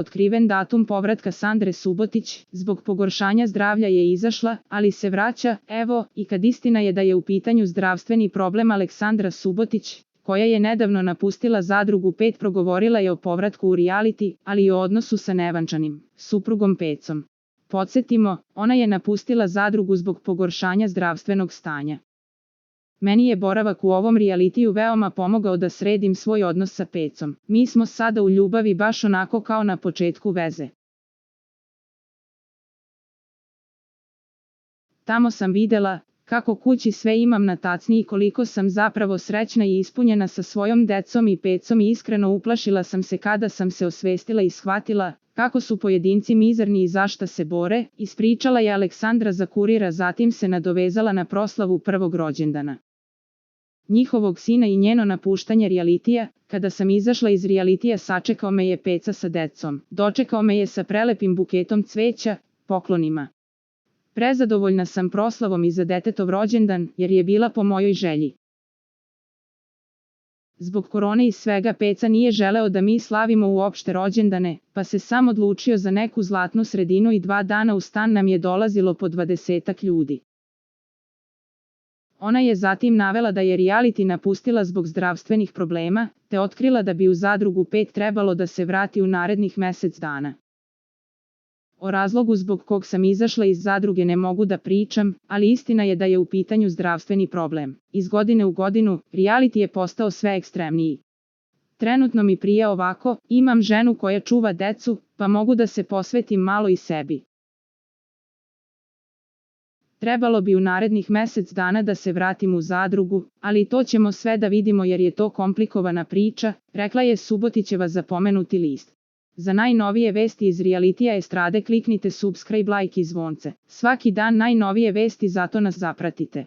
Otkriven datum povratka Sandre Subotić, zbog pogoršanja zdravlja je izašla, ali se vraća, evo, i kad istina je da je u pitanju zdravstveni problem Aleksandra Subotić, koja je nedavno napustila Zadrugu 5, progovorila je o povratku u reality, ali i o odnosu sa nevančanim suprugom Pecom. Podsjetimo, ona je napustila Zadrugu zbog pogoršanja zdravstvenog stanja. Meni je boravak u ovom realitiju veoma pomogao da sredim svoj odnos sa Pecom. Mi smo sada u ljubavi baš onako kao na početku veze. Tamo sam videla kako kući sve imam na tacni i koliko sam zapravo srećna i ispunjena sa svojom decom i Pecom i iskreno uplašila sam se kada sam se osvestila i shvatila kako su pojedinci mizerni i za šta se bore, ispričala je Aleksandra za Kurir, zatim se nadovezala na proslavu prvog rođendana njihovog sina i njeno napuštanje realitija. Kada sam izašla iz realitija sačekao me je Peca sa decom, dočekao me je sa prelepim buketom cveća, poklonima. Prezadovoljna sam proslavom i za detetov rođendan, jer je bila po mojoj želji. Zbog korone i svega Peca nije želeo da mi slavimo uopšte rođendane, pa se sam odlučio za neku zlatnu sredinu i 2 dana u stan nam je dolazilo po 20-ak ljudi. Ona je zatim navela da je reality napustila zbog zdravstvenih problema, te otkrila da bi u Zadrugu 5 trebalo da se vrati u narednih mjesec dana. O razlogu zbog kog sam izašla iz Zadruge ne mogu da pričam, ali istina je da je u pitanju zdravstveni problem. Iz godine u godinu, reality je postao sve ekstremniji. Trenutno mi prije ovako, imam ženu koja čuva decu, pa mogu da se posvetim malo i sebi. Trebalo bi u narednih mjesec dana da se vratim u Zadrugu, ali to ćemo sve da vidimo jer je to komplikovana priča, rekla je Subotićeva za pomenuti list. Za najnovije vesti iz realitija estrade kliknite subscribe, like i zvonce. Svaki dan najnovije vesti, zato nas zapratite.